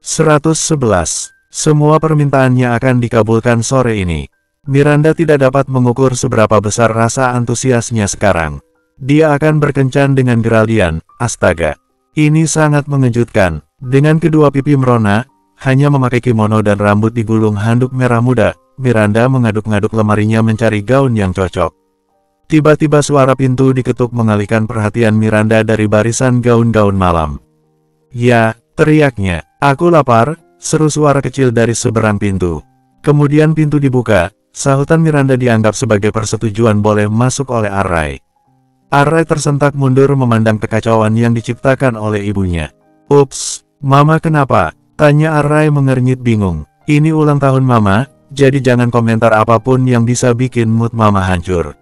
111. Semua permintaannya akan dikabulkan sore ini. Miranda tidak dapat mengukur seberapa besar rasa antusiasnya sekarang. Dia akan berkencan dengan Geraldian, astaga. Ini sangat mengejutkan. Dengan kedua pipi merona, hanya memakai kimono dan rambut digulung handuk merah muda, Miranda mengaduk-ngaduk lemarinya mencari gaun yang cocok. Tiba-tiba suara pintu diketuk mengalihkan perhatian Miranda dari barisan gaun-gaun malam. "Ya," teriaknya, "aku lapar," seru suara kecil dari seberang pintu. Kemudian pintu dibuka, sahutan Miranda dianggap sebagai persetujuan boleh masuk oleh Arai. Arai tersentak mundur memandang kekacauan yang diciptakan oleh ibunya. "Ups, Mama kenapa?" tanya Arai mengernyit bingung. "Ini ulang tahun Mama, jadi jangan komentar apapun yang bisa bikin mood Mama hancur.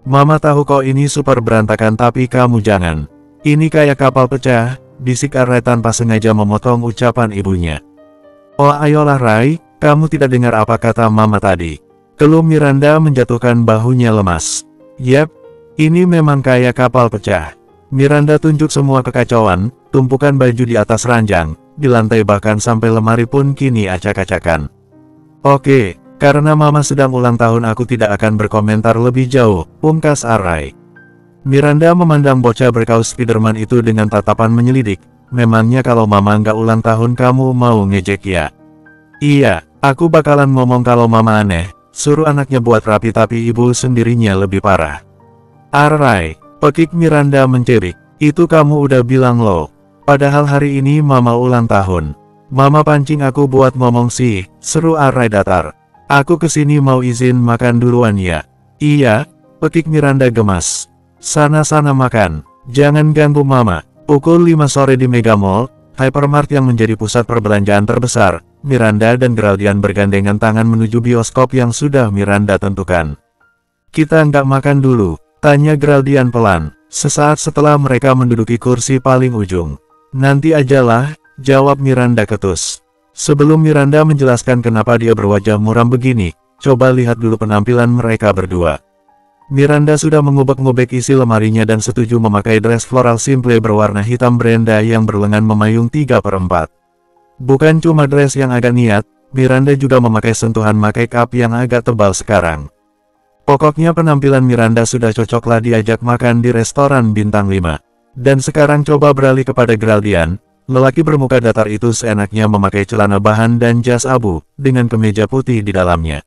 Mama tahu kok ini super berantakan tapi kamu jangan. Ini kayak kapal pecah," bisik Arai tanpa sengaja memotong ucapan ibunya. "Oh ayolah Rai, kamu tidak dengar apa kata Mama tadi?" Keluh Miranda menjatuhkan bahunya lemas. "Yep, ini memang kayak kapal pecah." Miranda tunjuk semua kekacauan, tumpukan baju di atas ranjang, di lantai bahkan sampai lemari pun kini acak-acakan. "Oke, karena Mama sedang ulang tahun aku tidak akan berkomentar lebih jauh," pungkas Arai. Miranda memandang bocah berkaus Spiderman itu dengan tatapan menyelidik. "Memangnya kalau Mama nggak ulang tahun kamu mau ngejek ya?" "Iya, aku bakalan ngomong kalau Mama aneh, suruh anaknya buat rapi tapi ibu sendirinya lebih parah." "Arai," pekik Miranda mencibik, "itu kamu udah bilang loh. Padahal hari ini Mama ulang tahun." "Mama pancing aku buat ngomong sih," seru Arai datar. "Aku kesini mau izin makan duluan ya." "Iya," pekik Miranda gemas. "Sana-sana makan, jangan ganggu Mama." Pukul 5 sore di Mega Mall, hypermart yang menjadi pusat perbelanjaan terbesar, Miranda dan Geraldian bergandengan tangan menuju bioskop yang sudah Miranda tentukan. "Kita nggak makan dulu?" tanya Geraldian pelan, sesaat setelah mereka menduduki kursi paling ujung. "Nanti ajalah," jawab Miranda ketus. Sebelum Miranda menjelaskan kenapa dia berwajah muram begini, coba lihat dulu penampilan mereka berdua. Miranda sudah mengubek-ngubek isi lemarinya dan setuju memakai dress floral simple berwarna hitam Brenda yang berlengan memayung 3/4. Bukan cuma dress yang agak niat, Miranda juga memakai sentuhan make up yang agak tebal sekarang. Pokoknya penampilan Miranda sudah cocoklah diajak makan di restoran bintang 5. Dan sekarang coba beralih kepada Geraldian, lelaki bermuka datar itu seenaknya memakai celana bahan dan jas abu, dengan kemeja putih di dalamnya.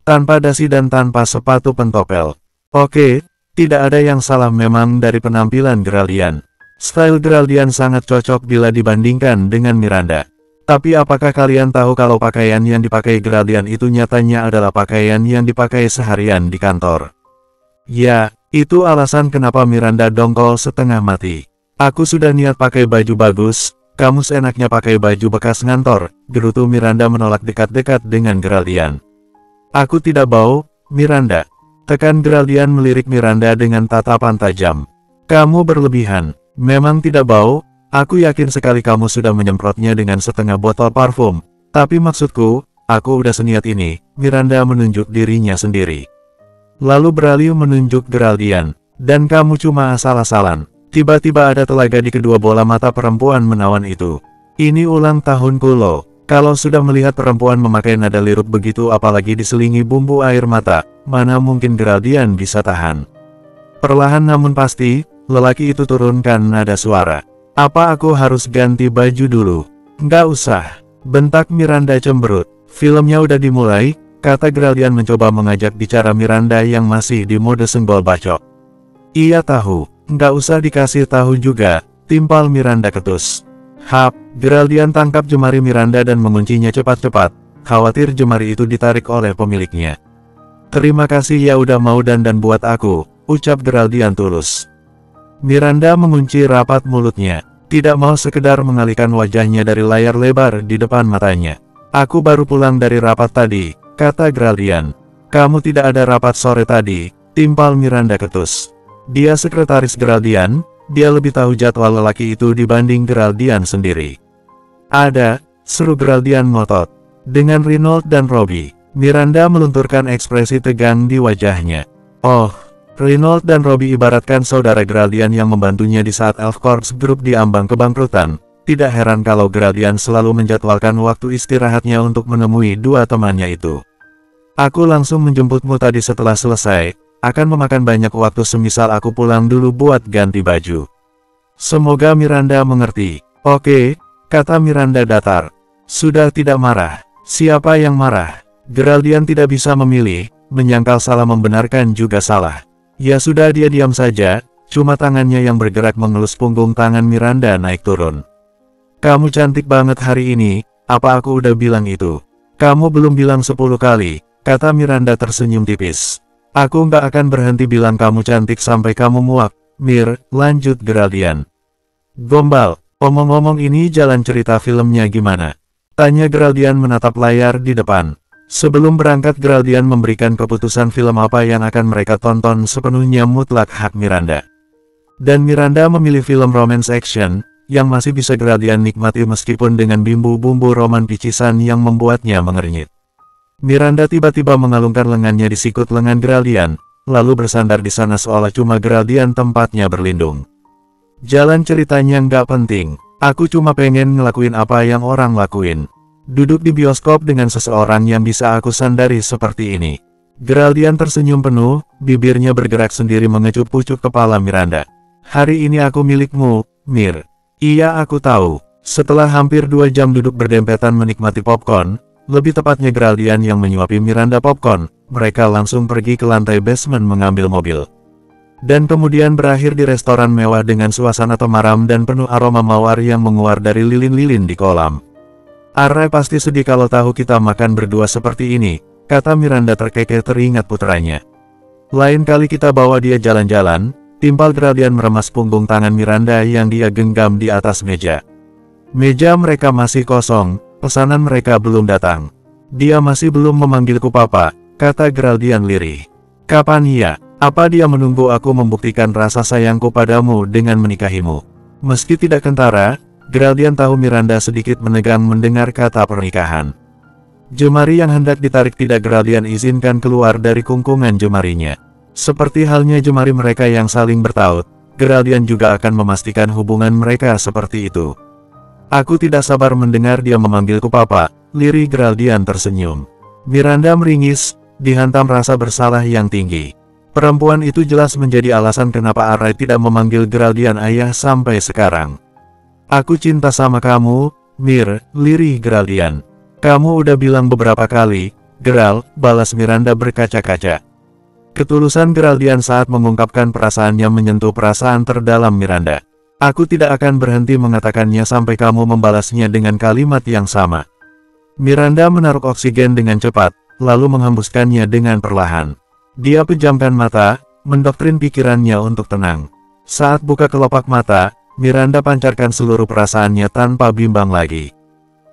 Tanpa dasi dan tanpa sepatu pentopel. Oke, tidak ada yang salah memang dari penampilan Geraldian. Style Geraldian sangat cocok bila dibandingkan dengan Miranda. Tapi apakah kalian tahu kalau pakaian yang dipakai Geraldian itu nyatanya adalah pakaian yang dipakai seharian di kantor? Ya, itu alasan kenapa Miranda dongkol setengah mati. "Aku sudah niat pakai baju bagus, kamu seenaknya pakai baju bekas ngantor," gerutu Miranda menolak dekat-dekat dengan Geraldian. "Aku tidak bau, Miranda," tekan Geraldian melirik Miranda dengan tatapan tajam. "Kamu berlebihan, memang tidak bau. Aku yakin sekali kamu sudah menyemprotnya dengan setengah botol parfum. Tapi maksudku, aku udah seniat ini." Miranda menunjuk dirinya sendiri. Lalu beralih menunjuk Geraldian. "Dan kamu cuma asal-asalan." Tiba-tiba ada telaga di kedua bola mata perempuan menawan itu. "Ini ulang tahunku loh. Kalau sudah melihat perempuan memakai nada liruk begitu apalagi diselingi bumbu air mata, mana mungkin Geraldian bisa tahan." Perlahan namun pasti, lelaki itu turunkan nada suara. "Apa aku harus ganti baju dulu?" "Nggak usah," bentak Miranda cemberut. "Filmnya udah dimulai," kata Geraldian mencoba mengajak bicara Miranda yang masih di mode senggol bacok. "Iya tahu, nggak usah dikasih tahu juga," timpal Miranda ketus. "Hap," Geraldian tangkap jemari Miranda dan menguncinya cepat-cepat, khawatir jemari itu ditarik oleh pemiliknya. "Terima kasih ya udah mau dandan buat aku," ucap Geraldian tulus. Miranda mengunci rapat mulutnya, tidak mau sekedar mengalihkan wajahnya dari layar lebar di depan matanya. "Aku baru pulang dari rapat tadi," kata Geraldian. "Kamu tidak ada rapat sore tadi," timpal Miranda ketus. Dia sekretaris Geraldian, dia lebih tahu jadwal lelaki itu dibanding Geraldian sendiri. "Ada," seru Geraldian ngotot. Dengan Reynolds dan Robbie, Miranda melunturkan ekspresi tegang di wajahnya. "Oh, Reynolds dan Robbie ibaratkan saudara Geraldian yang membantunya di saat Elf Corps Group diambang kebangkrutan. Tidak heran kalau Geraldian selalu menjadwalkan waktu istirahatnya untuk menemui dua temannya itu. Aku langsung menjemputmu tadi setelah selesai, akan memakan banyak waktu semisal aku pulang dulu buat ganti baju. Semoga Miranda mengerti. Oke, kata Miranda datar. Sudah tidak marah. Siapa yang marah? Geraldian tidak bisa memilih, menyangkal salah membenarkan juga salah. Ya sudah, dia diam saja, cuma tangannya yang bergerak mengelus punggung tangan Miranda naik turun. Kamu cantik banget hari ini, apa aku udah bilang itu? Kamu belum bilang 10 kali, kata Miranda tersenyum tipis. Aku nggak akan berhenti bilang kamu cantik sampai kamu muak, Mir, lanjut Geraldian. Gombal, omong-omong ini jalan cerita filmnya gimana? Tanya Geraldian menatap layar di depan. Sebelum berangkat Geraldian memberikan keputusan film apa yang akan mereka tonton sepenuhnya mutlak hak Miranda. Dan Miranda memilih film romance action, yang masih bisa Geraldian nikmati meskipun dengan bumbu-bumbu roman picisan yang membuatnya mengernyit. Miranda tiba-tiba mengalungkan lengannya di sikut lengan Geraldian, lalu bersandar di sana seolah cuma Geraldian tempatnya berlindung. Jalan ceritanya nggak penting, aku cuma pengen ngelakuin apa yang orang lakuin. Duduk di bioskop dengan seseorang yang bisa aku sandari seperti ini. Geraldian tersenyum penuh, bibirnya bergerak sendiri mengecup pucuk kepala Miranda. Hari ini aku milikmu, Mir. Iya aku tahu. Setelah hampir 2 jam duduk berdempetan menikmati popcorn, lebih tepatnya Geraldian yang menyuapi Miranda popcorn, mereka langsung pergi ke lantai basement mengambil mobil. Dan kemudian berakhir di restoran mewah dengan suasana temaram dan penuh aroma mawar yang menguar dari lilin-lilin di kolam. Arai pasti sedih kalau tahu kita makan berdua seperti ini, kata Miranda terkekeh teringat putranya. Lain kali kita bawa dia jalan-jalan, timpal Geraldian meremas punggung tangan Miranda yang dia genggam di atas meja. Meja mereka masih kosong, pesanan mereka belum datang. Dia masih belum memanggilku papa, kata Geraldian lirih. Kapan ya? Apa dia menunggu aku membuktikan rasa sayangku padamu dengan menikahimu? Meski tidak kentara, Geraldian tahu Miranda sedikit menegang mendengar kata pernikahan. Jemari yang hendak ditarik tidak Geraldian izinkan keluar dari kungkungan jemarinya. Seperti halnya jemari mereka yang saling bertaut, Geraldian juga akan memastikan hubungan mereka seperti itu. Aku tidak sabar mendengar dia memanggilku papa, lirih Geraldian tersenyum. Miranda meringis, dihantam rasa bersalah yang tinggi. Perempuan itu jelas menjadi alasan kenapa Arai tidak memanggil Geraldian ayah sampai sekarang. Aku cinta sama kamu, Mir, lirih Geraldian. Kamu udah bilang beberapa kali, Geral, balas Miranda berkaca-kaca. Ketulusan Geraldian saat mengungkapkan perasaannya menyentuh perasaan terdalam Miranda. Aku tidak akan berhenti mengatakannya sampai kamu membalasnya dengan kalimat yang sama. Miranda menaruh oksigen dengan cepat, lalu menghembuskannya dengan perlahan. Dia pejamkan mata, mendoktrin pikirannya untuk tenang. Saat buka kelopak mata, Miranda pancarkan seluruh perasaannya tanpa bimbang lagi.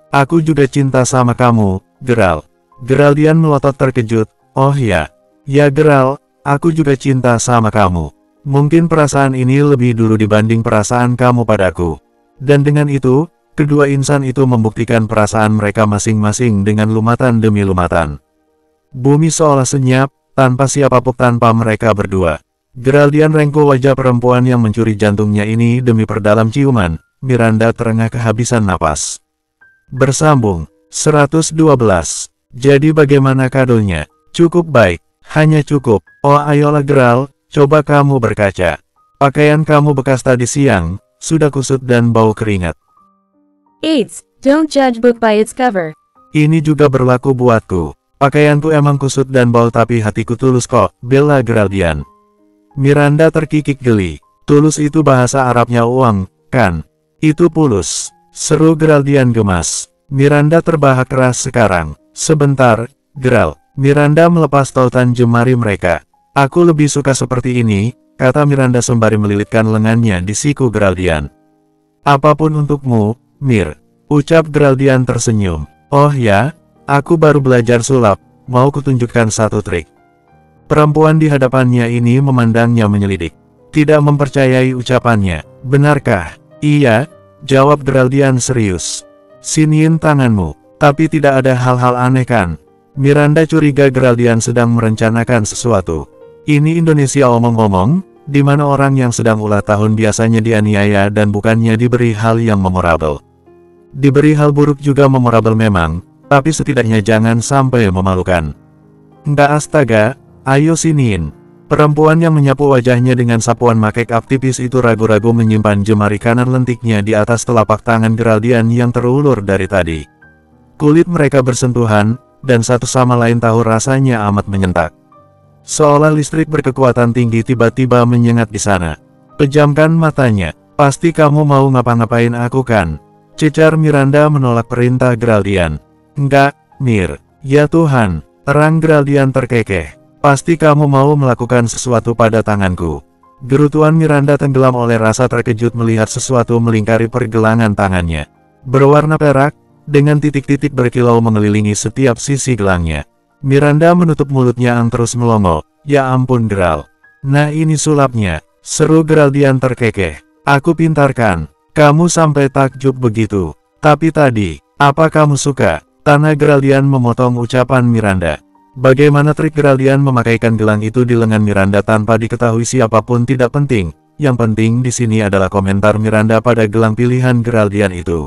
Aku juga cinta sama kamu, Geral. Geraldian melotot terkejut. Oh ya. Ya Geral, aku juga cinta sama kamu. Mungkin perasaan ini lebih dulu dibanding perasaan kamu padaku. Dan dengan itu, kedua insan itu membuktikan perasaan mereka masing-masing dengan lumatan demi lumatan. Bumi seolah senyap, tanpa siapapun tanpa mereka berdua. Geraldian rengkuh wajah perempuan yang mencuri jantungnya ini demi perdalam ciuman. Miranda terengah kehabisan napas. Bersambung, 112. Jadi bagaimana kadonya? Cukup baik, hanya cukup. Oh ayolah Geral, coba kamu berkaca. Pakaian kamu bekas tadi siang, sudah kusut dan bau keringat. Eits, don't judge book by its cover. Ini juga berlaku buatku. Pakaianku emang kusut dan bau tapi hatiku tulus kok, bela Geraldian. Miranda terkikik geli. Tulus itu bahasa Arabnya uang, kan? Itu pulus. Seru Geraldian gemas. Miranda terbahak keras sekarang. Sebentar, Geral. Miranda melepas tautan jemari mereka. Aku lebih suka seperti ini, kata Miranda sembari melilitkan lengannya di siku Geraldian. Apapun untukmu, Mir. Ucap Geraldian tersenyum. Oh ya, aku baru belajar sulap, mau kutunjukkan satu trik. Perempuan di hadapannya ini memandangnya menyelidik. Tidak mempercayai ucapannya. Benarkah? Iya, jawab Geraldian serius. Siniin tanganmu. Tapi tidak ada hal-hal aneh kan? Miranda curiga Geraldian sedang merencanakan sesuatu. Ini Indonesia omong-omong, di mana orang yang sedang ulang tahun biasanya dianiaya dan bukannya diberi hal yang memorable. Diberi hal buruk juga memorable memang, tapi setidaknya jangan sampai memalukan. Enggak astaga, ayo siniin. Perempuan yang menyapu wajahnya dengan sapuan make up tipis itu ragu-ragu menyimpan jemari kanan lentiknya di atas telapak tangan Geraldian yang terulur dari tadi. Kulit mereka bersentuhan, dan satu sama lain tahu rasanya amat menyentak. Seolah listrik berkekuatan tinggi tiba-tiba menyengat di sana. Pejamkan matanya, pasti kamu mau ngapa-ngapain aku kan? Cecar Miranda menolak perintah Geraldian. Enggak, Mir. Ya Tuhan, terang Geraldian terkekeh. Pasti kamu mau melakukan sesuatu pada tanganku. Gerutuan Miranda tenggelam oleh rasa terkejut melihat sesuatu melingkari pergelangan tangannya. Berwarna perak, dengan titik-titik berkilau mengelilingi setiap sisi gelangnya. Miranda menutup mulutnya yang terus melongo. Ya ampun Geral. Nah ini sulapnya, seru Geraldian terkekeh. Aku pintarkan. Kamu sampai takjub begitu. Tapi tadi, apa kamu suka? Tanah Geraldian memotong ucapan Miranda. Bagaimana trik Geraldian memakaikan gelang itu di lengan Miranda tanpa diketahui siapapun tidak penting. Yang penting di sini adalah komentar Miranda pada gelang pilihan Geraldian itu.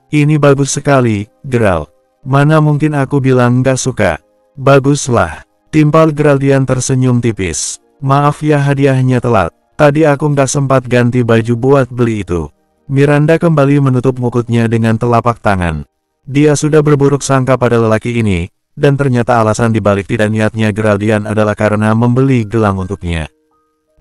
Ini bagus sekali, Geral. Mana mungkin aku bilang nggak suka. Baguslah. Timpal Geraldian tersenyum tipis. Maaf ya hadiahnya telat. Tadi aku nggak sempat ganti baju buat beli itu. Miranda kembali menutup mukutnya dengan telapak tangan. Dia sudah berburuk sangka pada lelaki ini. Dan ternyata alasan dibalik tidak niatnya Geraldian adalah karena membeli gelang untuknya.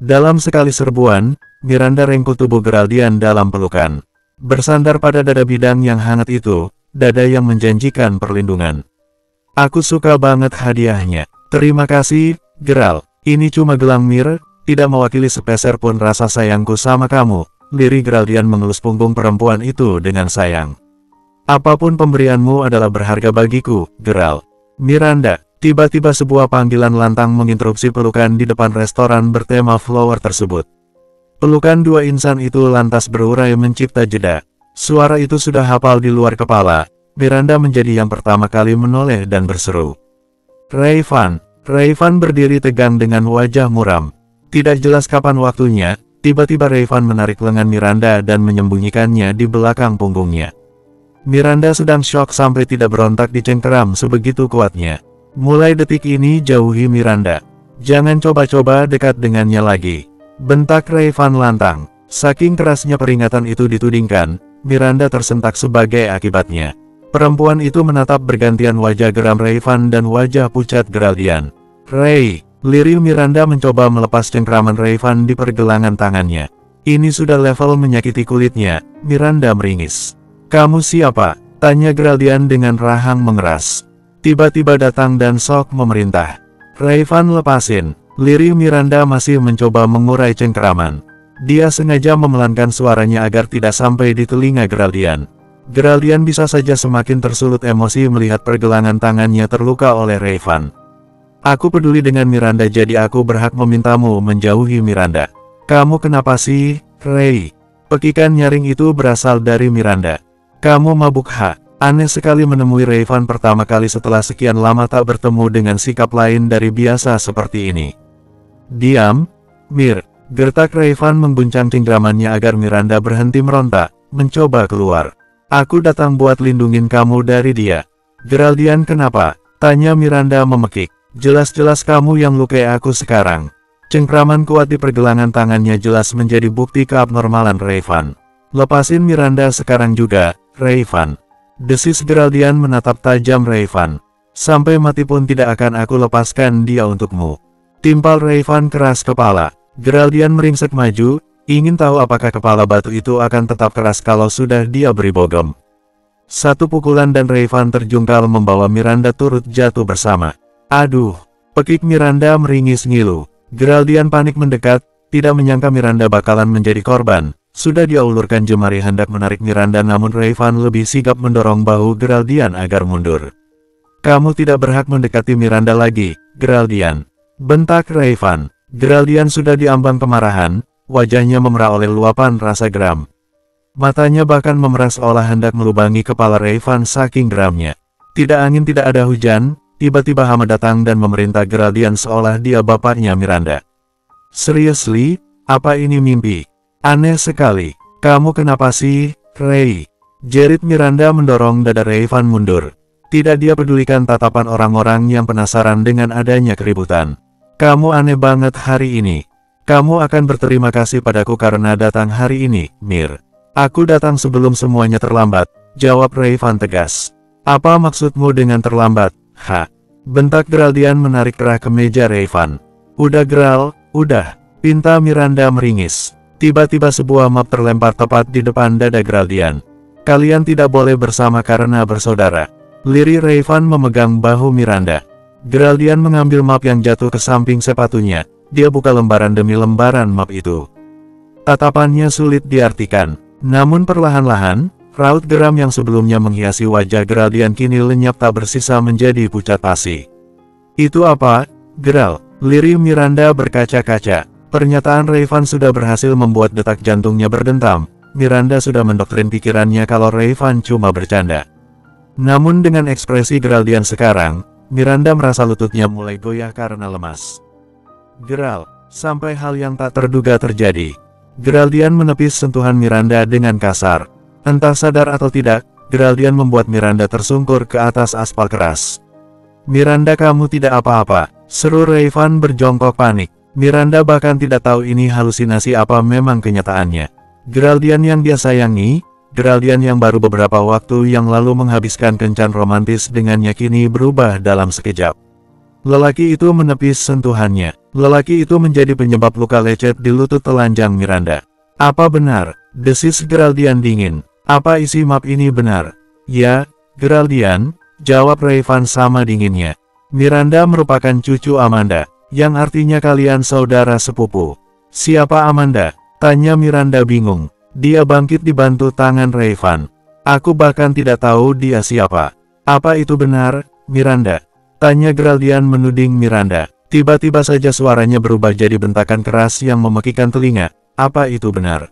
Dalam sekali serbuan, Miranda rengkuh tubuh Geraldian dalam pelukan. Bersandar pada dada bidang yang hangat itu, dada yang menjanjikan perlindungan. Aku suka banget hadiahnya. Terima kasih, Geral. Ini cuma gelang Mir, tidak mewakili sepeser pun rasa sayangku sama kamu. Lirih Geraldian mengelus punggung perempuan itu dengan sayang. Apapun pemberianmu adalah berharga bagiku, Geral. Miranda, tiba-tiba sebuah panggilan lantang menginterupsi pelukan di depan restoran bertema flower tersebut. Pelukan dua insan itu lantas berurai mencipta jeda. Suara itu sudah hafal di luar kepala. Miranda menjadi yang pertama kali menoleh dan berseru. Rayvan. Rayvan berdiri tegang dengan wajah muram. Tidak jelas kapan waktunya, tiba-tiba Rayvan menarik lengan Miranda dan menyembunyikannya di belakang punggungnya. Miranda sedang syok sampai tidak berontak dicengkeram sebegitu kuatnya. Mulai detik ini jauhi Miranda. Jangan coba-coba dekat dengannya lagi. Bentak Rayvan lantang. Saking kerasnya peringatan itu ditudingkan, Miranda tersentak sebagai akibatnya. Perempuan itu menatap bergantian wajah geram Rayvan dan wajah pucat Geraldian. Ray, lirih Miranda mencoba melepas cengkraman Rayvan di pergelangan tangannya. Ini sudah level menyakiti kulitnya, Miranda meringis. Kamu siapa? Tanya Geraldian dengan rahang mengeras. Tiba-tiba datang dan sok memerintah. Rayvan lepasin. Lirih Miranda masih mencoba mengurai cengkeraman. Dia sengaja memelankan suaranya agar tidak sampai di telinga Geraldian. Geraldian bisa saja semakin tersulut emosi melihat pergelangan tangannya terluka oleh Rayvan. Aku peduli dengan Miranda jadi aku berhak memintamu menjauhi Miranda. Kamu kenapa sih, Ray? Pekikan nyaring itu berasal dari Miranda. Kamu mabuk ha? Aneh sekali menemui Rayvan pertama kali setelah sekian lama tak bertemu dengan sikap lain dari biasa seperti ini. Diam, Mir. Gertak Rayvan mengguncang cengkramannya agar Miranda berhenti meronta, mencoba keluar. Aku datang buat lindungin kamu dari dia. Geraldian kenapa? Tanya Miranda memekik. Jelas-jelas kamu yang lukai aku sekarang. Cengkraman kuat di pergelangan tangannya jelas menjadi bukti keabnormalan Rayvan. Lepasin Miranda sekarang juga, Rayvan. Desis Geraldian menatap tajam Rayvan. Sampai mati pun tidak akan aku lepaskan dia untukmu. Timpal Rayvan keras kepala. Geraldian meringsek maju, ingin tahu apakah kepala batu itu akan tetap keras kalau sudah dia beri bogem. Satu pukulan dan Rayvan terjungkal membawa Miranda turut jatuh bersama. Aduh, pekik Miranda meringis ngilu. Geraldian panik mendekat, tidak menyangka Miranda bakalan menjadi korban. Sudah dia ulurkan jemari hendak menarik Miranda namun Rayvan lebih sigap mendorong bahu Geraldian agar mundur. Kamu tidak berhak mendekati Miranda lagi, Geraldian. Bentak Rayvan. Geraldian sudah diambang kemarahan, wajahnya memerah oleh luapan rasa geram. Matanya bahkan memerah seolah hendak melubangi kepala Rayvan saking geramnya. Tidak angin tidak ada hujan, tiba-tiba hama datang dan memerintah Geraldian seolah dia bapaknya Miranda. Seriously, apa ini mimpi? Aneh sekali. Kamu kenapa sih, Ray? Jerit Miranda mendorong dada Rayvan mundur. Tidak dia pedulikan tatapan orang-orang yang penasaran dengan adanya keributan. Kamu aneh banget hari ini. Kamu akan berterima kasih padaku karena datang hari ini, Mir. Aku datang sebelum semuanya terlambat, jawab Rayvan tegas. Apa maksudmu dengan terlambat? Ha? Bentak Geraldian menarik kerah ke meja Rayvan. Udah Geral, udah. Pinta Miranda meringis. Tiba-tiba sebuah map terlempar tepat di depan dada Geraldian. Kalian tidak boleh bersama karena bersaudara. Liri Rayvan memegang bahu Miranda. Geraldian mengambil map yang jatuh ke samping sepatunya. Dia buka lembaran demi lembaran map itu. Tatapannya sulit diartikan. Namun perlahan-lahan, raut geram yang sebelumnya menghiasi wajah Geraldian kini lenyap tak bersisa menjadi pucat pasi. Itu apa, Geral? Liri Miranda berkaca-kaca. Pernyataan Rayvan sudah berhasil membuat detak jantungnya berdentam. Miranda sudah mendoktrin pikirannya kalau Rayvan cuma bercanda. Namun dengan ekspresi Geraldian sekarang, Miranda merasa lututnya mulai goyah karena lemas. Geral, sampai hal yang tak terduga terjadi. Geraldian menepis sentuhan Miranda dengan kasar. Entah sadar atau tidak, Geraldian membuat Miranda tersungkur ke atas aspal keras. Miranda kamu tidak apa-apa, seru Rayvan berjongkok panik. Miranda bahkan tidak tahu ini halusinasi apa memang kenyataannya. Geraldian yang dia sayangi, Geraldian yang baru beberapa waktu yang lalu menghabiskan kencan romantis dengannya kini berubah dalam sekejap. Lelaki itu menepis sentuhannya. Lelaki itu menjadi penyebab luka lecet di lutut telanjang Miranda. Apa benar? Desis Geraldian dingin. Apa isi map ini benar? Ya, Geraldian, jawab Rayvan sama dinginnya. Miranda merupakan cucu Amanda, yang artinya kalian saudara sepupu. Siapa Amanda? Tanya Miranda bingung. Dia bangkit dibantu tangan Rayvan. Aku bahkan tidak tahu dia siapa. Apa itu benar, Miranda? Tanya Geraldian menuding Miranda. Tiba-tiba saja suaranya berubah jadi bentakan keras yang memekikan telinga. Apa itu benar?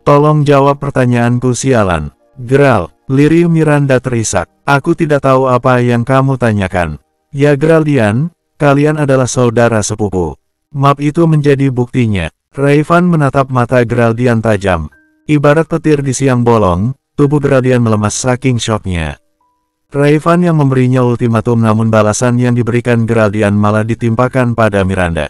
Tolong jawab pertanyaanku sialan. Geral, liri Miranda terisak. Aku tidak tahu apa yang kamu tanyakan. Ya Geraldian, kalian adalah saudara sepupu. Map itu menjadi buktinya. Rayvan menatap mata Geraldian tajam. Ibarat petir di siang bolong, tubuh Geraldian melemas saking syoknya. Rayvan yang memberinya ultimatum namun balasan yang diberikan Geraldian malah ditimpakan pada Miranda.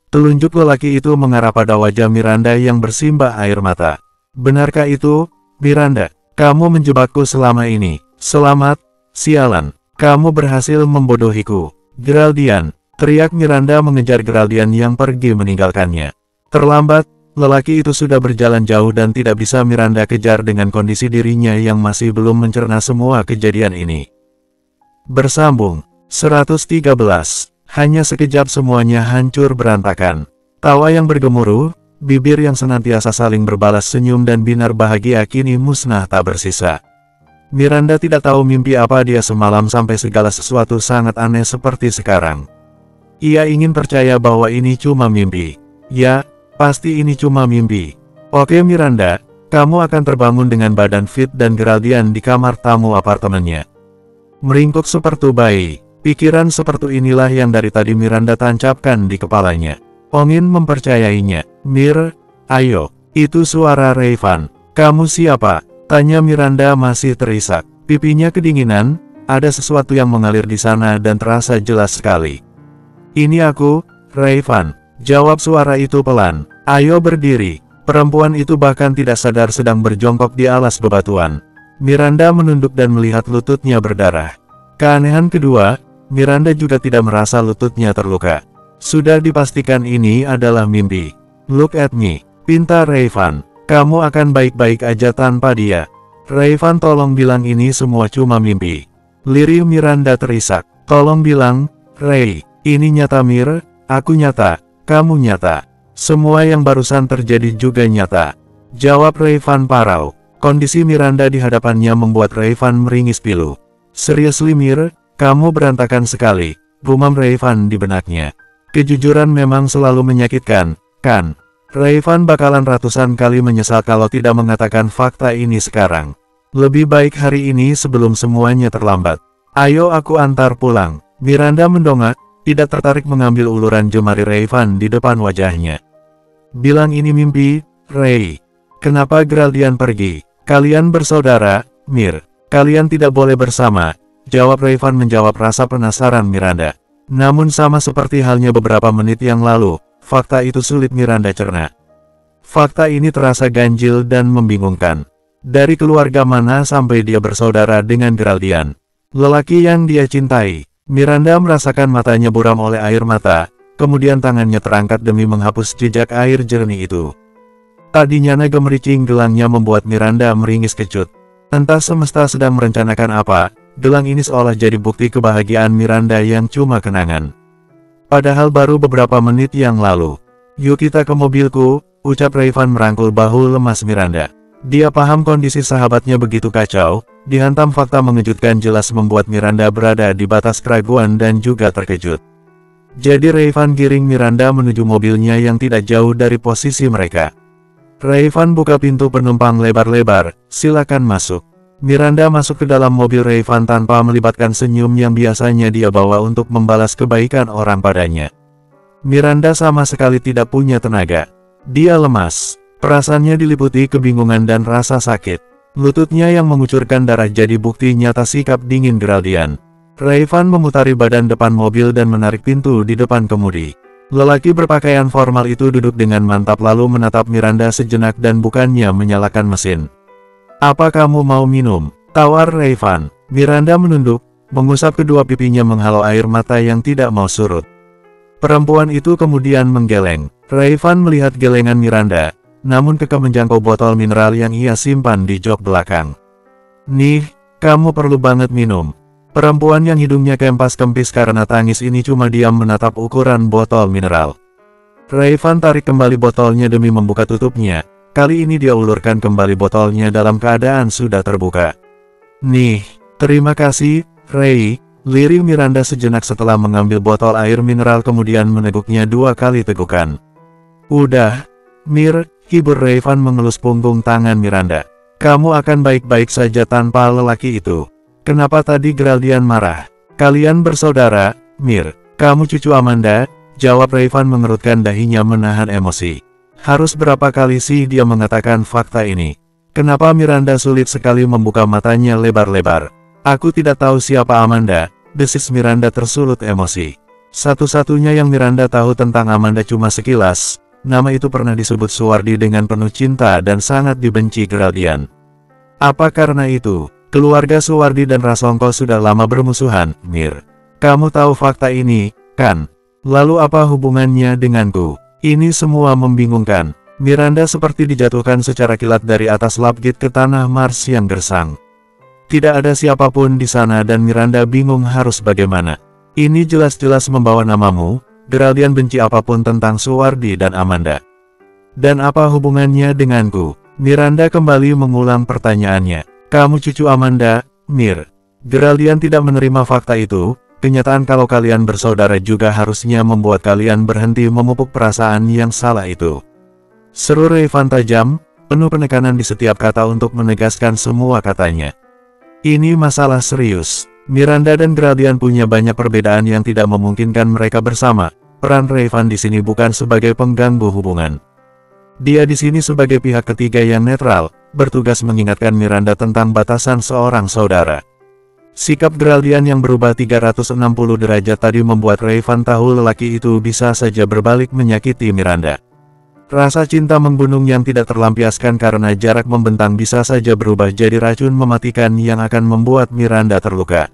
Telunjuk lelaki itu mengarah pada wajah Miranda yang bersimbah air mata. Benarkah itu, Miranda? Kamu menjebakku selama ini. Selamat, sialan. Kamu berhasil membodohiku. Geraldian, teriak Miranda mengejar Geraldian yang pergi meninggalkannya. Terlambat, lelaki itu sudah berjalan jauh dan tidak bisa Miranda kejar dengan kondisi dirinya yang masih belum mencerna semua kejadian ini. Bersambung 113. Hanya sekejap semuanya hancur berantakan. Tawa yang bergemuruh, bibir yang senantiasa saling berbalas senyum dan binar bahagia kini musnah tak bersisa. Miranda tidak tahu mimpi apa dia semalam sampai segala sesuatu sangat aneh seperti sekarang. Ia ingin percaya bahwa ini cuma mimpi. Ya, pasti ini cuma mimpi. Oke Miranda, kamu akan terbangun dengan badan fit dan Geraldian di kamar tamu apartemennya. Meringkuk seperti bayi. Pikiran seperti inilah yang dari tadi Miranda tancapkan di kepalanya. Ongin mempercayainya. Mir, ayo. Itu suara Rayvan. Kamu siapa? Tanya Miranda masih terisak. Pipinya kedinginan, ada sesuatu yang mengalir di sana dan terasa jelas sekali. Ini aku, Rayvan. Jawab suara itu pelan. Ayo berdiri. Perempuan itu bahkan tidak sadar sedang berjongkok di alas bebatuan. Miranda menunduk dan melihat lututnya berdarah. Keanehan kedua, Miranda juga tidak merasa lututnya terluka. Sudah dipastikan ini adalah mimpi. Look at me, pinta Rayvan. Kamu akan baik-baik aja tanpa dia. Rayvan tolong bilang ini semua cuma mimpi. Liri Miranda terisak. Tolong bilang, Ray, ini nyata Mir, aku nyata. Kamu nyata. Semua yang barusan terjadi juga nyata. Jawab Rayvan parau. Kondisi Miranda di hadapannya membuat Rayvan meringis pilu. Seriously Mir, kamu berantakan sekali. Gumam Rayvan di benaknya. Kejujuran memang selalu menyakitkan, kan? Rayvan bakalan ratusan kali menyesal kalau tidak mengatakan fakta ini sekarang. Lebih baik hari ini sebelum semuanya terlambat. Ayo aku antar pulang. Miranda mendongak. tidak tertarik mengambil uluran jemari Rayvan di depan wajahnya. Bilang ini mimpi, Ray. Kenapa Geraldian pergi? Kalian bersaudara, Mir. Kalian tidak boleh bersama, jawab Rayvan menjawab rasa penasaran Miranda. Namun sama seperti halnya beberapa menit yang lalu, fakta itu sulit Miranda cerna. Fakta ini terasa ganjil dan membingungkan. Dari keluarga mana sampai dia bersaudara dengan Geraldian? Lelaki yang dia cintai. Miranda merasakan matanya buram oleh air mata, kemudian tangannya terangkat demi menghapus jejak air jernih itu. Tadinya naga mericing gelangnya membuat Miranda meringis kecut. Entah semesta sedang merencanakan apa, gelang ini seolah jadi bukti kebahagiaan Miranda yang cuma kenangan. Padahal baru beberapa menit yang lalu. Yuk kita ke mobilku, ucap Rayvan merangkul bahu lemas Miranda. Dia paham kondisi sahabatnya begitu kacau, dihantam fakta mengejutkan jelas membuat Miranda berada di batas keraguan dan juga terkejut. Jadi Rayvan giring Miranda menuju mobilnya yang tidak jauh dari posisi mereka. Rayvan buka pintu penumpang lebar-lebar, silakan masuk. Miranda masuk ke dalam mobil Rayvan tanpa melibatkan senyum yang biasanya dia bawa untuk membalas kebaikan orang padanya. Miranda sama sekali tidak punya tenaga. Dia lemas. Perasaannya diliputi kebingungan dan rasa sakit. Lututnya yang mengucurkan darah jadi bukti nyata sikap dingin Geraldian. Rayvan memutari badan depan mobil dan menarik pintu di depan kemudi. Lelaki berpakaian formal itu duduk dengan mantap lalu menatap Miranda sejenak dan bukannya menyalakan mesin. Apa kamu mau minum? Tawar Rayvan. Miranda menunduk, mengusap kedua pipinya menghalau air mata yang tidak mau surut. Perempuan itu kemudian menggeleng. Rayvan melihat gelengan Miranda, namun kekeh menjangkau botol mineral yang ia simpan di jok belakang. Nih, kamu perlu banget minum. Perempuan yang hidungnya kempas-kempis karena tangis ini cuma diam menatap ukuran botol mineral. Rayvan tarik kembali botolnya demi membuka tutupnya. Kali ini dia ulurkan kembali botolnya dalam keadaan sudah terbuka. Nih, terima kasih, Ray. Liring Miranda sejenak setelah mengambil botol air mineral kemudian meneguknya 2 kali tegukan. Udah, Mir, hibur Rayvan mengelus punggung tangan Miranda. Kamu akan baik-baik saja tanpa lelaki itu. Kenapa tadi Geraldian marah? Kalian bersaudara, Mir. Kamu cucu Amanda, jawab Rayvan mengerutkan dahinya menahan emosi. Harus berapa kali sih dia mengatakan fakta ini? Kenapa Miranda sulit sekali membuka matanya lebar-lebar? Aku tidak tahu siapa Amanda, desis Miranda tersulut emosi. Satu-satunya yang Miranda tahu tentang Amanda cuma sekilas, nama itu pernah disebut Suwardi dengan penuh cinta dan sangat dibenci Geraldian. Apa karena itu, keluarga Suwardi dan Rasongko sudah lama bermusuhan, Mir? Kamu tahu fakta ini, kan? Lalu apa hubungannya denganku? Ini semua membingungkan. Miranda seperti dijatuhkan secara kilat dari atas lapgit ke tanah Mars yang gersang. Tidak ada siapapun di sana dan Miranda bingung harus bagaimana. Ini jelas-jelas membawa namamu. Geraldian benci apapun tentang Suwardi dan Amanda. Dan apa hubungannya denganku? Miranda kembali mengulang pertanyaannya. Kamu cucu Amanda, Mir. Geraldian tidak menerima fakta itu. Kenyataan kalau kalian bersaudara juga harusnya membuat kalian berhenti memupuk perasaan yang salah itu. Seru Rayvan tajam, penuh penekanan di setiap kata untuk menegaskan semua katanya. Ini masalah serius. Miranda dan Geraldian punya banyak perbedaan yang tidak memungkinkan mereka bersama. Peran Rayvan di sini bukan sebagai pengganggu hubungan. Dia di sini sebagai pihak ketiga yang netral, bertugas mengingatkan Miranda tentang batasan seorang saudara. Sikap Geraldian yang berubah 360 derajat tadi membuat Rayvan tahu lelaki itu bisa saja berbalik menyakiti Miranda. Rasa cinta menggunung yang tidak terlampiaskan karena jarak membentang bisa saja berubah jadi racun mematikan yang akan membuat Miranda terluka.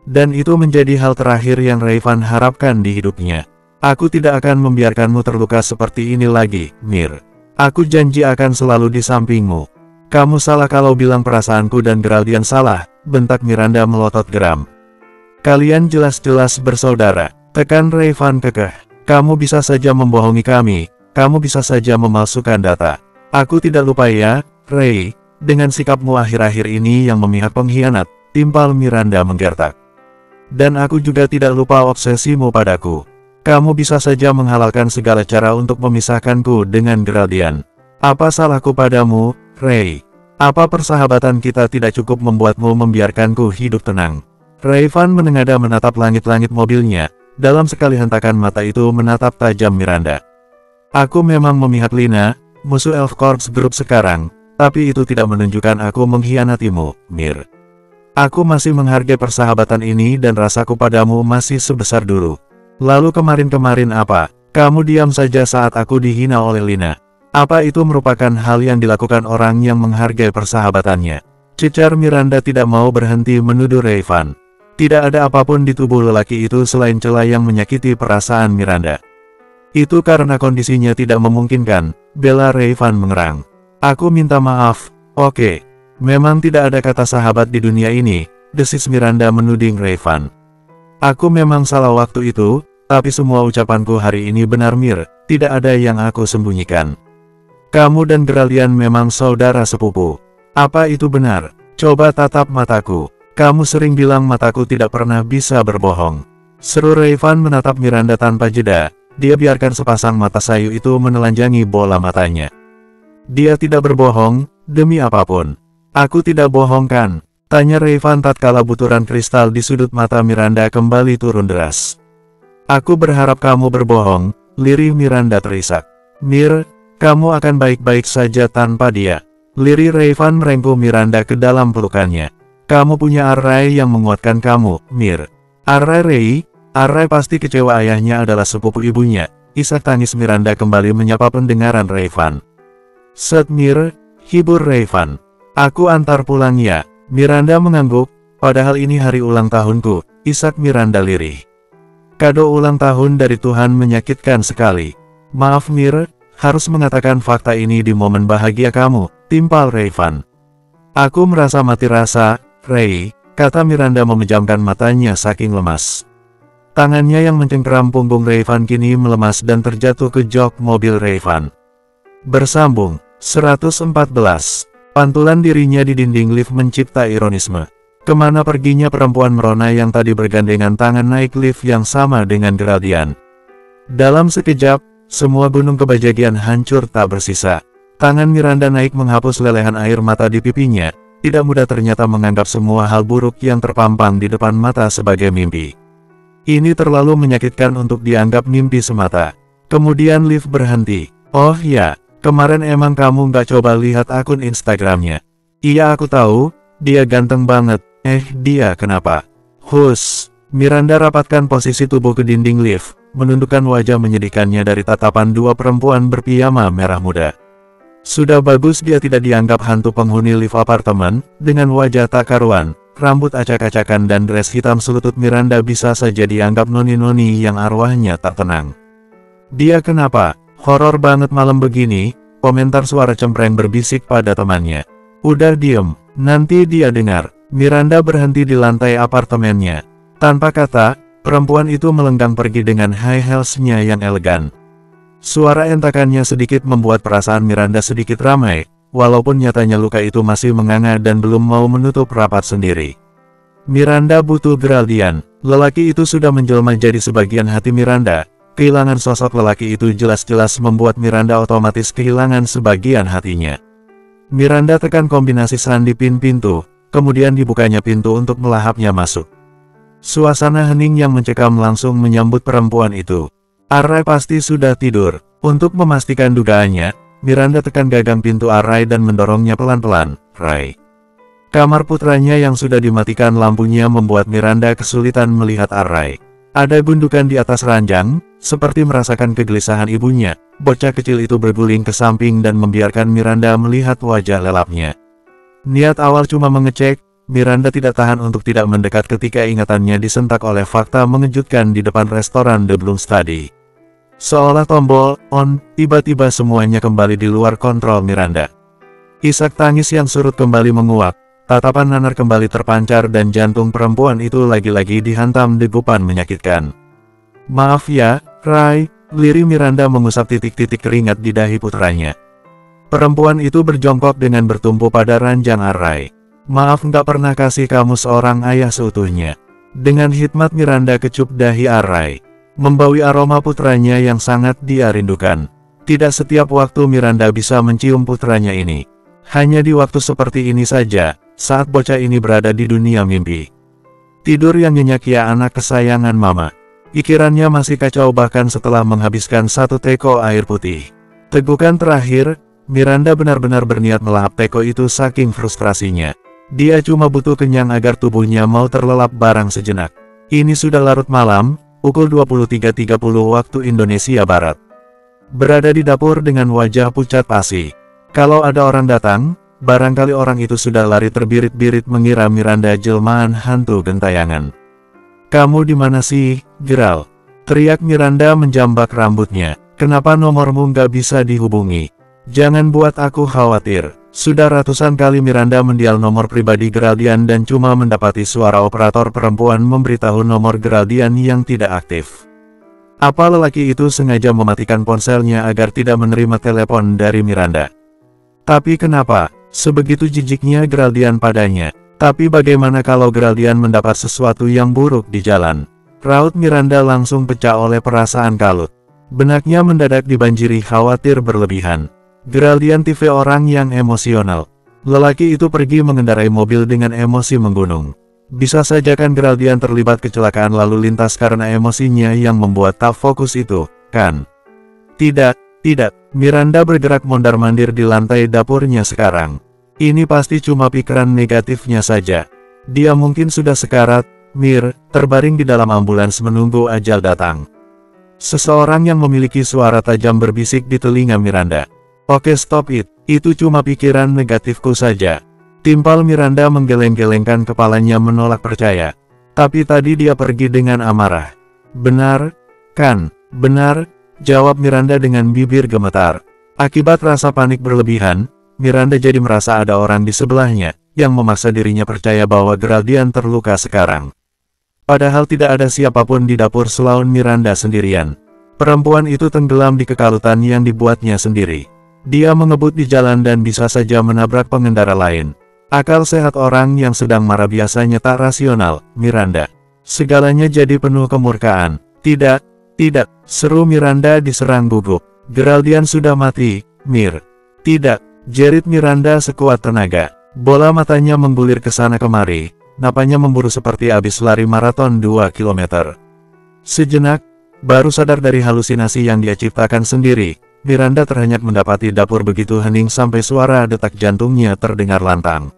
Dan itu menjadi hal terakhir yang Rayvan harapkan di hidupnya. Aku tidak akan membiarkanmu terluka seperti ini lagi, Mir. Aku janji akan selalu di sampingmu. Kamu salah kalau bilang perasaanku dan Geraldian salah, bentak Miranda melotot geram. Kalian jelas-jelas bersaudara, tekan Rayvan kekeh. Kamu bisa saja membohongi kami. Kamu bisa saja memalsukan data. Aku tidak lupa ya, Ray. Dengan sikapmu akhir-akhir ini yang memihak pengkhianat, timpal Miranda menggertak. Dan aku juga tidak lupa obsesimu padaku. Kamu bisa saja menghalalkan segala cara untuk memisahkanku dengan Geraldian. Apa salahku padamu, Ray? Apa persahabatan kita tidak cukup membuatmu membiarkanku hidup tenang? Rayvan menengadah menatap langit-langit mobilnya. Dalam sekali hentakan mata itu menatap tajam Miranda. Aku memang memihak Lina, musuh Elf Corps Group sekarang, tapi itu tidak menunjukkan aku mengkhianatimu, Mir. Aku masih menghargai persahabatan ini dan rasaku padamu masih sebesar dulu. Lalu kemarin-kemarin apa? Kamu diam saja saat aku dihina oleh Lina. Apa itu merupakan hal yang dilakukan orang yang menghargai persahabatannya? Cecar Miranda tidak mau berhenti menuduh Rayvan. Tidak ada apapun di tubuh lelaki itu selain celah yang menyakiti perasaan Miranda. Itu karena kondisinya tidak memungkinkan, bela Rayvan mengerang. Aku minta maaf, oke. Memang tidak ada kata sahabat di dunia ini, desis Miranda menuding Rayvan. Aku memang salah waktu itu, tapi semua ucapanku hari ini benar Mir, tidak ada yang aku sembunyikan. Kamu dan Geraldian memang saudara sepupu. Apa itu benar? Coba tatap mataku. Kamu sering bilang mataku tidak pernah bisa berbohong. Seru Rayvan menatap Miranda tanpa jeda, dia biarkan sepasang mata sayu itu menelanjangi bola matanya. Dia tidak berbohong, demi apapun. Aku tidak bohong kan? Tanya Rayvan tatkala buturan kristal di sudut mata Miranda kembali turun deras. Aku berharap kamu berbohong, lirih Miranda terisak. Mir, kamu akan baik-baik saja tanpa dia. Lirih Rayvan merengkuh Miranda ke dalam pelukannya. Kamu punya Array yang menguatkan kamu, Mir. Array pasti kecewa ayahnya adalah sepupu ibunya. Isak tangis Miranda kembali menyapa pendengaran Rayvan. Set Mir, hibur Rayvan. Aku antar pulang ya. Miranda mengangguk, padahal ini hari ulang tahunku, isak Miranda lirih. Kado ulang tahun dari Tuhan menyakitkan sekali. Maaf Mir, harus mengatakan fakta ini di momen bahagia kamu, timpal Rayvan. Aku merasa mati rasa, Ray, kata Miranda memejamkan matanya saking lemas. Tangannya yang mencengkeram punggung Rayvan kini melemas dan terjatuh ke jok mobil Rayvan. Bersambung, 114. Pantulan dirinya di dinding lift mencipta ironisme. Kemana perginya perempuan merona yang tadi bergandengan tangan naik lift yang sama dengan Geraldian? Dalam sekejap, semua gunung kebahagiaan hancur tak bersisa. Tangan Miranda naik menghapus lelehan air mata di pipinya. Tidak mudah ternyata menganggap semua hal buruk yang terpampang di depan mata sebagai mimpi. Ini terlalu menyakitkan untuk dianggap mimpi semata. Kemudian lift berhenti. Oh ya, kemarin emang kamu nggak coba lihat akun Instagramnya? Iya aku tahu, dia ganteng banget. Dia kenapa? Hus, Miranda rapatkan posisi tubuh ke dinding lift, menundukkan wajah menyedihkannya dari tatapan dua perempuan berpiyama merah muda. Sudah bagus dia tidak dianggap hantu penghuni lift apartemen, dengan wajah tak karuan, rambut acak-acakan dan dress hitam selutut Miranda bisa saja dianggap noni-noni yang arwahnya tak tenang. Dia kenapa? Horor banget malam begini, komentar suara cempreng berbisik pada temannya. Udah diem, nanti dia dengar. Miranda berhenti di lantai apartemennya. Tanpa kata, perempuan itu melenggang pergi dengan high heels-nya yang elegan. Suara entakannya sedikit membuat perasaan Miranda sedikit ramai, walaupun nyatanya luka itu masih menganga dan belum mau menutup rapat sendiri. Miranda butuh Geraldian. Lelaki itu sudah menjelma jadi sebagian hati Miranda. Kehilangan sosok lelaki itu jelas-jelas membuat Miranda otomatis kehilangan sebagian hatinya. Miranda tekan kombinasi sandi pintu, kemudian dibukanya pintu untuk melahapnya masuk. Suasana hening yang mencekam langsung menyambut perempuan itu. Array pasti sudah tidur. Untuk memastikan dugaannya, Miranda tekan gagang pintu Array dan mendorongnya pelan-pelan. Ray. Kamar putranya yang sudah dimatikan lampunya membuat Miranda kesulitan melihat Array. Ada gundukan di atas ranjang, seperti merasakan kegelisahan ibunya. Bocah kecil itu berguling ke samping dan membiarkan Miranda melihat wajah lelapnya. Niat awal cuma mengecek, Miranda tidak tahan untuk tidak mendekat ketika ingatannya disentak oleh fakta mengejutkan di depan restoran The Bloom Study. Seolah tombol on, tiba-tiba semuanya kembali di luar kontrol Miranda. Isak tangis yang surut kembali menguap, tatapan nanar kembali terpancar dan jantung perempuan itu lagi-lagi dihantam degupan menyakitkan. Maaf ya, Ray, lirih Miranda mengusap titik-titik keringat di dahi putranya. Perempuan itu berjongkok dengan bertumpu pada ranjang Array. Maaf nggak pernah kasih kamu seorang ayah seutuhnya. Dengan hikmat Miranda kecup dahi Array. Membawi aroma putranya yang sangat dia rindukan. Tidak setiap waktu Miranda bisa mencium putranya ini. Hanya di waktu seperti ini saja, saat bocah ini berada di dunia mimpi. Tidur yang nyenyak ya anak kesayangan mama. Pikirannya masih kacau bahkan setelah menghabiskan 1 teko air putih. Tegukan terakhir, Miranda benar-benar berniat melahap teko itu saking frustrasinya. Dia cuma butuh kenyang agar tubuhnya mau terlelap barang sejenak. Ini sudah larut malam, pukul 23.30 waktu Indonesia Barat. Berada di dapur dengan wajah pucat pasi. Kalau ada orang datang, barangkali orang itu sudah lari terbirit-birit mengira Miranda jelmaan hantu gentayangan. "Kamu di mana sih, Gerald?" teriak Miranda menjambak rambutnya. "Kenapa nomormu nggak bisa dihubungi? Jangan buat aku khawatir." Sudah ratusan kali Miranda mendial nomor pribadi Geraldian dan cuma mendapati suara operator perempuan memberitahu nomor Geraldian yang tidak aktif. Apa lelaki itu sengaja mematikan ponselnya agar tidak menerima telepon dari Miranda? Tapi kenapa sebegitu jijiknya Geraldian padanya? Tapi bagaimana kalau Geraldian mendapat sesuatu yang buruk di jalan? Raut Miranda langsung pecah oleh perasaan kalut. Benaknya mendadak dibanjiri khawatir berlebihan. Geraldian tipe orang yang emosional. Lelaki itu pergi mengendarai mobil dengan emosi menggunung. Bisa saja kan Geraldian terlibat kecelakaan lalu lintas karena emosinya yang membuat tak fokus itu, kan? Tidak. Miranda bergerak mondar-mandir di lantai dapurnya sekarang. Ini pasti cuma pikiran negatifnya saja. Dia mungkin sudah sekarat, terbaring di dalam ambulans menunggu ajal datang. Seseorang yang memiliki suara tajam berbisik di telinga Miranda. "Oke, stop it. Itu cuma pikiran negatifku saja." Timpal Miranda menggeleng-gelengkan kepalanya menolak percaya. Tapi tadi dia pergi dengan amarah. "Benar, kan? Benar," jawab Miranda dengan bibir gemetar. Akibat rasa panik berlebihan, Miranda jadi merasa ada orang di sebelahnya, yang memaksa dirinya percaya bahwa Geraldian terluka sekarang. Padahal tidak ada siapapun di dapur selain Miranda sendirian. Perempuan itu tenggelam di kekalutan yang dibuatnya sendiri. Dia mengebut di jalan dan bisa saja menabrak pengendara lain. Akal sehat orang yang sedang marah biasanya tak rasional, Miranda. Segalanya jadi penuh kemurkaan. Tidak, seru Miranda diserang gugup. "Geraldian sudah mati, Mir." "Tidak," jerit Miranda sekuat tenaga. Bola matanya menggulir ke sana kemari, napanya memburu seperti habis lari maraton 2 km. Sejenak, baru sadar dari halusinasi yang dia ciptakan sendiri. Miranda terhenyak mendapati dapur begitu hening sampai suara detak jantungnya terdengar lantang.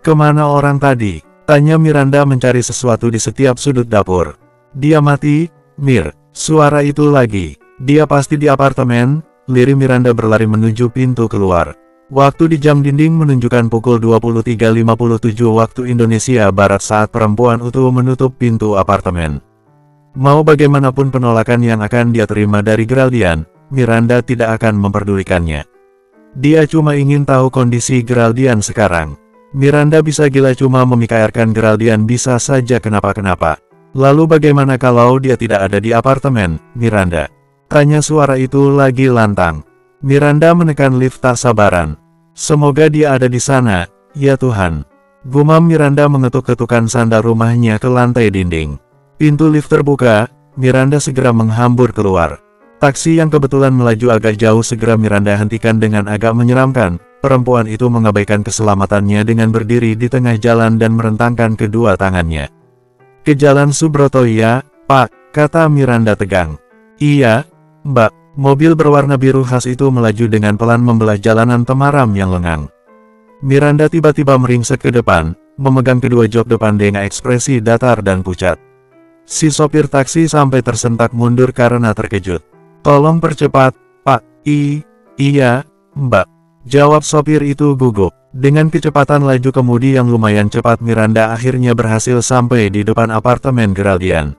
"Kemana orang tadi?" tanya Miranda mencari sesuatu di setiap sudut dapur. "Dia mati, Mir." Suara itu lagi. "Dia pasti di apartemen," lirik Miranda berlari menuju pintu keluar. Waktu di jam dinding menunjukkan pukul 23.57 waktu Indonesia Barat saat perempuan itu menutup pintu apartemen. Mau bagaimanapun penolakan yang akan dia terima dari Geraldian, Miranda tidak akan memperdulikannya. Dia cuma ingin tahu kondisi Geraldian sekarang. Miranda bisa gila cuma memikirkan Geraldian bisa saja kenapa-kenapa. Lalu bagaimana kalau dia tidak ada di apartemen, Miranda? Tanya suara itu lagi lantang. Miranda menekan lift tak sabaran. "Semoga dia ada di sana, ya Tuhan." Gumam Miranda mengetuk-ketukan sandal rumahnya ke lantai dinding. Pintu lift terbuka, Miranda segera menghambur keluar. Taksi yang kebetulan melaju agak jauh segera Miranda hentikan dengan agak menyeramkan. Perempuan itu mengabaikan keselamatannya dengan berdiri di tengah jalan dan merentangkan kedua tangannya. "Ke Jalan Subroto ya, Pak," kata Miranda tegang. "Iya, Mbak." Mobil berwarna biru khas itu melaju dengan pelan membelah jalanan temaram yang lengang. Miranda tiba-tiba meringsek ke depan, memegang kedua jok depan dengan ekspresi datar dan pucat. Si sopir taksi sampai tersentak mundur karena terkejut. "Tolong percepat, Pak." Iya, Mbak," jawab sopir itu gugup. Dengan kecepatan laju kemudi yang lumayan cepat Miranda akhirnya berhasil sampai di depan apartemen Geraldian.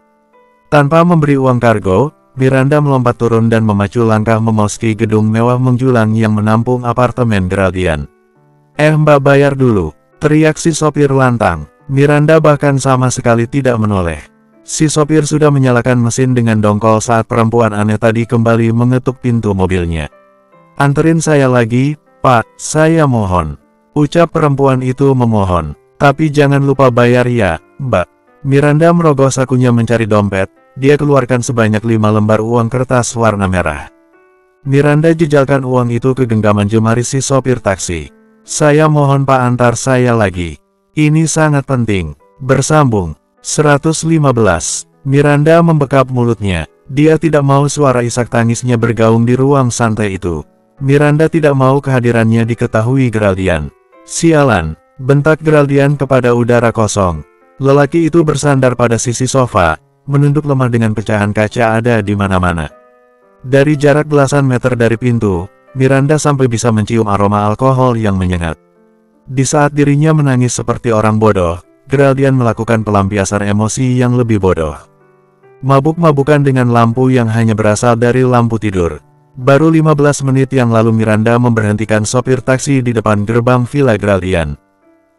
Tanpa memberi uang kargo, Miranda melompat turun dan memacu langkah memasuki gedung mewah menjulang yang menampung apartemen Geraldian. Mbak, bayar dulu," teriak si sopir lantang. Miranda bahkan sama sekali tidak menoleh. Si sopir sudah menyalakan mesin dengan dongkol saat perempuan aneh tadi kembali mengetuk pintu mobilnya. "Anterin saya lagi, Pak, saya mohon," ucap perempuan itu memohon. "Tapi jangan lupa bayar ya, Mbak." Miranda merogoh sakunya mencari dompet. Dia keluarkan sebanyak 5 lembar uang kertas warna merah. Miranda jejalkan uang itu ke genggaman jemari si sopir taksi. "Saya mohon Pak, antar saya lagi. Ini sangat penting." Bersambung 115. Miranda membekap mulutnya. Dia tidak mau suara isak tangisnya bergaung di ruang santai itu. Miranda tidak mau kehadirannya diketahui Geraldian. Sialan, bentak Geraldian kepada udara kosong. Lelaki itu bersandar pada sisi sofa, menunduk lemah dengan pecahan kaca ada di mana-mana. Dari jarak belasan meter dari pintu, Miranda sampai bisa mencium aroma alkohol yang menyengat. Di saat dirinya menangis seperti orang bodoh, Geraldian melakukan pelampiasan emosi yang lebih bodoh. Mabuk-mabukan dengan lampu yang hanya berasal dari lampu tidur. Baru 15 menit yang lalu Miranda memberhentikan sopir taksi di depan gerbang Villa Geraldian.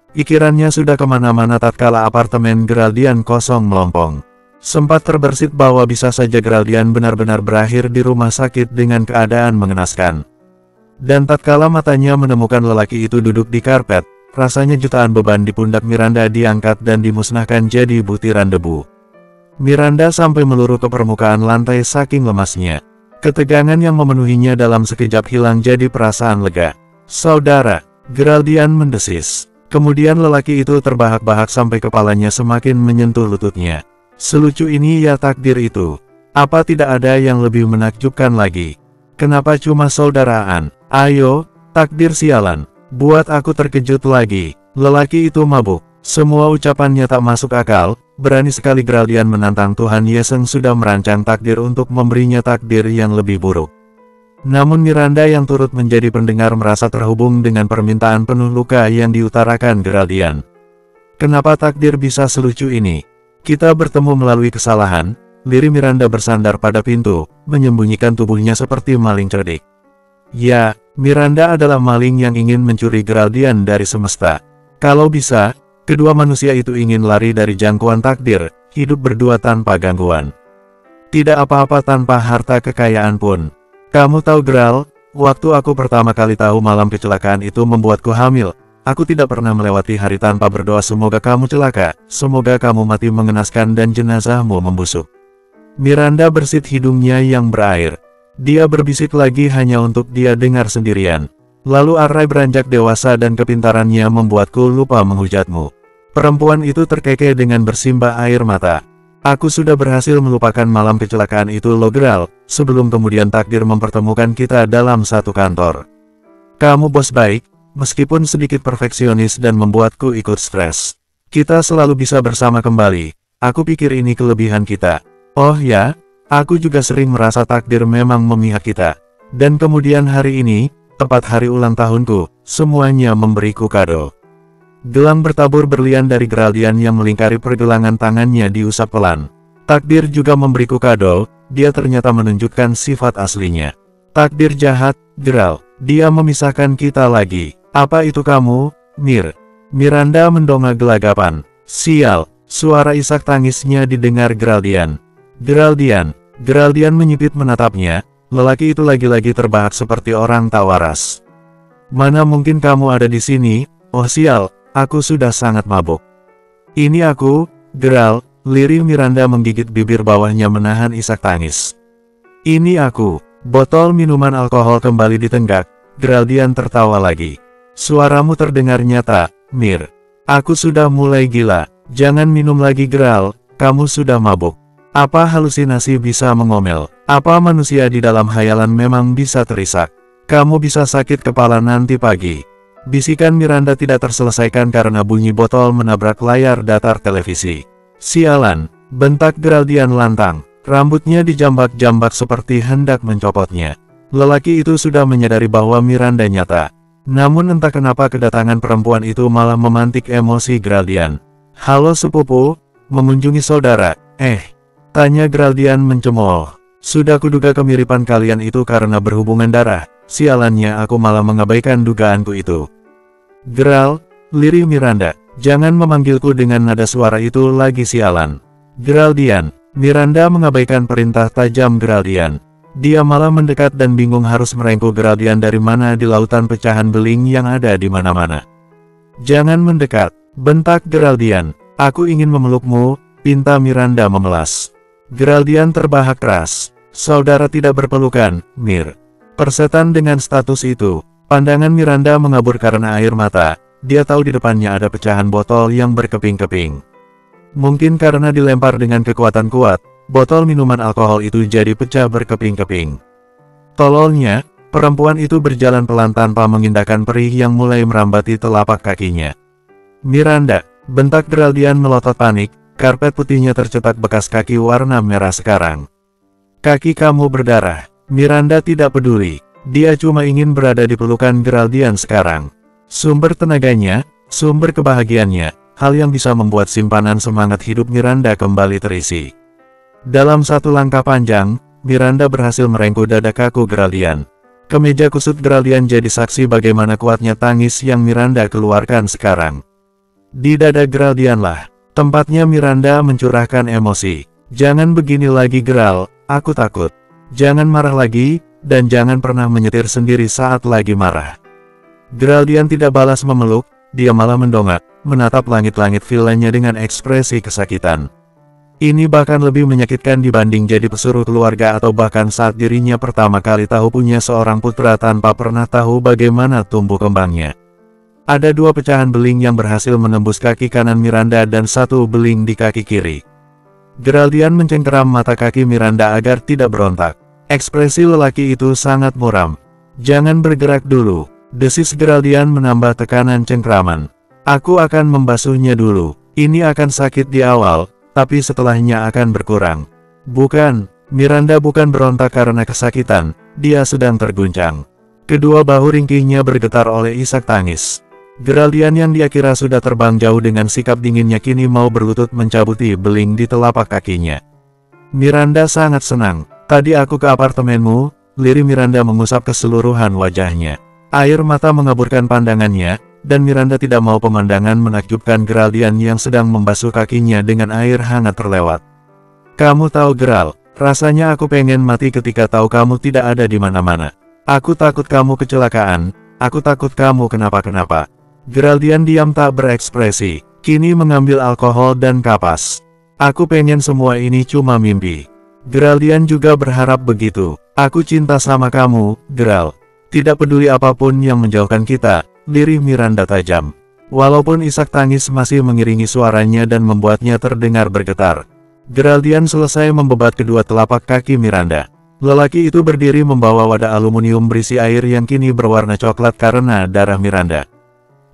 Pikirannya sudah kemana-mana tatkala apartemen Geraldian kosong melompong. Sempat terbersit bahwa bisa saja Geraldian benar-benar berakhir di rumah sakit dengan keadaan mengenaskan. Dan tatkala matanya menemukan lelaki itu duduk di karpet, rasanya jutaan beban di pundak Miranda diangkat dan dimusnahkan jadi butiran debu. Miranda sampai meluruh ke permukaan lantai saking lemasnya. Ketegangan yang memenuhinya dalam sekejap hilang jadi perasaan lega. "Saudara," Geraldian mendesis. Kemudian lelaki itu terbahak-bahak sampai kepalanya semakin menyentuh lututnya. Selucu ini ya takdir itu. Apa tidak ada yang lebih menakjubkan lagi? Kenapa cuma saudaraan? Ayo, takdir sialan. Buat aku terkejut lagi. Lelaki itu mabuk. Semua ucapannya tak masuk akal. Berani sekali Geraldian menantang Tuhan Yeseng sudah merancang takdir untuk memberinya takdir yang lebih buruk. Namun Miranda yang turut menjadi pendengar merasa terhubung dengan permintaan penuh luka yang diutarakan Geraldian. Kenapa takdir bisa selucu ini? Kita bertemu melalui kesalahan. Lirik Miranda bersandar pada pintu, menyembunyikan tubuhnya seperti maling cerdik. Ya, Miranda adalah maling yang ingin mencuri Geraldian dari semesta. Kalau bisa, kedua manusia itu ingin lari dari jangkauan takdir, hidup berdua tanpa gangguan. Tidak apa-apa tanpa harta kekayaan pun. Kamu tahu Geral, waktu aku pertama kali tahu malam kecelakaan itu membuatku hamil, aku tidak pernah melewati hari tanpa berdoa semoga kamu celaka, semoga kamu mati mengenaskan dan jenazahmu membusuk. Miranda bersit hidungnya yang berair. Dia berbisik lagi hanya untuk dia dengar sendirian. Lalu arai beranjak dewasa dan kepintarannya membuatku lupa menghujatmu. Perempuan itu terkekeh dengan bersimbah air mata. Aku sudah berhasil melupakan malam kecelakaan itu lo Geral, sebelum kemudian takdir mempertemukan kita dalam satu kantor. Kamu bos baik, meskipun sedikit perfeksionis dan membuatku ikut stres. Kita selalu bisa bersama kembali, aku pikir ini kelebihan kita. Oh ya, aku juga sering merasa takdir memang memihak kita. Dan kemudian hari ini, tepat hari ulang tahunku, semuanya memberiku kado. Gelang bertabur berlian dari Geraldian yang melingkari pergelangan tangannya diusap pelan. Takdir juga memberiku kado, dia ternyata menunjukkan sifat aslinya. Takdir jahat, Geral, dia memisahkan kita lagi. Apa itu kamu, Mir? Miranda mendongak gelagapan. Sial, suara isak tangisnya didengar Geraldian. Geraldian menyipit menatapnya, lelaki itu lagi-lagi terbahak seperti orang tak waras. Mana mungkin kamu ada di sini, oh sial. Aku sudah sangat mabuk. Ini aku, Geral, lirik Miranda menggigit bibir bawahnya menahan isak tangis. Ini aku, botol minuman alkohol kembali ditenggak, Geraldian tertawa lagi. Suaramu terdengar nyata, Mir. Aku sudah mulai gila, jangan minum lagi Geral, kamu sudah mabuk. Apa halusinasi bisa mengomel? Apa manusia di dalam hayalan memang bisa terisak? Kamu bisa sakit kepala nanti pagi. Bisikan Miranda tidak terselesaikan karena bunyi botol menabrak layar datar televisi. Sialan, bentak Geraldian lantang. Rambutnya dijambak-jambak seperti hendak mencopotnya. Lelaki itu sudah menyadari bahwa Miranda nyata. Namun entah kenapa kedatangan perempuan itu malah memantik emosi Geraldian. Halo sepupu, mengunjungi saudara, tanya Geraldian mencemooh. Sudah kuduga kemiripan kalian itu karena berhubungan darah. Sialannya aku malah mengabaikan dugaanku itu. Geral, lirik Miranda, jangan memanggilku dengan nada suara itu lagi sialan. Geraldian, Miranda mengabaikan perintah tajam Geraldian. Dia malah mendekat dan bingung harus merengkuh Geraldian dari mana di lautan pecahan beling yang ada di mana-mana. Jangan mendekat, bentak Geraldian. Aku ingin memelukmu, pinta Miranda memelas. Geraldian terbahak keras. Saudara tidak berpelukan, Mir. Persetan dengan status itu, pandangan Miranda mengabur karena air mata. Dia tahu di depannya ada pecahan botol yang berkeping-keping. Mungkin karena dilempar dengan kekuatan kuat, botol minuman alkohol itu jadi pecah berkeping-keping. Tololnya, perempuan itu berjalan pelan tanpa mengindahkan perih yang mulai merambati telapak kakinya. "Miranda!" bentak Geraldian melotot panik, karpet putihnya tercetak bekas kaki warna merah sekarang. "Kaki kamu berdarah." Miranda tidak peduli, dia cuma ingin berada di pelukan Geraldian sekarang. Sumber tenaganya, sumber kebahagiaannya, hal yang bisa membuat simpanan semangat hidup Miranda kembali terisi. Dalam satu langkah panjang, Miranda berhasil merengkuh dada kaku Geraldian. Kemeja kusut Geraldian jadi saksi bagaimana kuatnya tangis yang Miranda keluarkan sekarang. Di dada Geraldianlah tempatnya Miranda mencurahkan emosi. "Jangan begini lagi Geral, aku takut. Jangan marah lagi, dan jangan pernah menyetir sendiri saat lagi marah." Geraldian tidak balas memeluk, dia malah mendongak, menatap langit-langit villanya dengan ekspresi kesakitan. Ini bahkan lebih menyakitkan dibanding jadi pesuruh keluarga atau bahkan saat dirinya pertama kali tahu punya seorang putra tanpa pernah tahu bagaimana tumbuh kembangnya. Ada dua pecahan beling yang berhasil menembus kaki kanan Miranda dan satu beling di kaki kiri. Geraldian mencengkeram mata kaki Miranda agar tidak berontak. Ekspresi lelaki itu sangat muram. "Jangan bergerak dulu," desis Geraldian menambah tekanan cengkeraman. "Aku akan membasuhnya dulu. Ini akan sakit di awal, tapi setelahnya akan berkurang." "Bukan," Miranda bukan berontak karena kesakitan, dia sedang terguncang. Kedua bahu ringkihnya bergetar oleh isak tangis. Geraldian yang dia kira sudah terbang jauh dengan sikap dinginnya kini mau berlutut mencabuti beling di telapak kakinya. "Miranda sangat senang. Tadi aku ke apartemenmu," lirih Miranda mengusap keseluruhan wajahnya. Air mata mengaburkan pandangannya, dan Miranda tidak mau pemandangan menakjubkan Geraldian yang sedang membasuh kakinya dengan air hangat terlewat. "Kamu tahu Geral, rasanya aku pengen mati ketika tahu kamu tidak ada di mana-mana. Aku takut kamu kecelakaan, aku takut kamu kenapa-kenapa." Geraldian diam tak berekspresi, kini mengambil alkohol dan kapas. "Aku pengen semua ini cuma mimpi." Geraldian juga berharap begitu. "Aku cinta sama kamu, Geral. Tidak peduli apapun yang menjauhkan kita," lirih Miranda tajam. Walaupun isak tangis masih mengiringi suaranya dan membuatnya terdengar bergetar. Geraldian selesai membebat kedua telapak kaki Miranda. Lelaki itu berdiri membawa wadah aluminium berisi air yang kini berwarna coklat karena darah Miranda.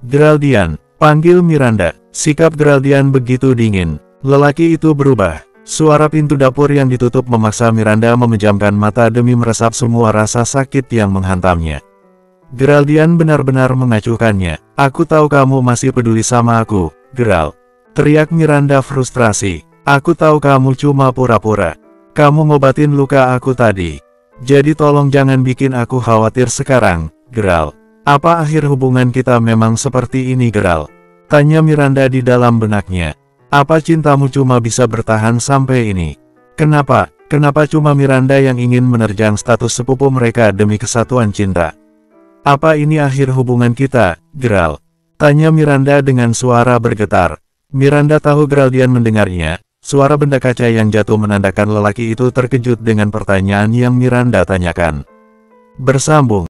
"Geraldian," panggil Miranda. Sikap Geraldian begitu dingin. Lelaki itu berubah. Suara pintu dapur yang ditutup memaksa Miranda memejamkan mata demi meresap semua rasa sakit yang menghantamnya. Geraldian benar-benar mengacuhkannya. "Aku tahu kamu masih peduli sama aku, Geral," teriak Miranda frustrasi. "Aku tahu kamu cuma pura-pura. Kamu ngobatin luka aku tadi. Jadi tolong jangan bikin aku khawatir sekarang, Geral." "Apa akhir hubungan kita memang seperti ini Geral?" tanya Miranda di dalam benaknya. "Apa cintamu cuma bisa bertahan sampai ini? Kenapa cuma Miranda yang ingin menerjang status sepupu mereka demi kesatuan cinta? Apa ini akhir hubungan kita, Geral?" tanya Miranda dengan suara bergetar. Miranda tahu Geraldian mendengarnya, suara benda kaca yang jatuh menandakan lelaki itu terkejut dengan pertanyaan yang Miranda tanyakan. Bersambung.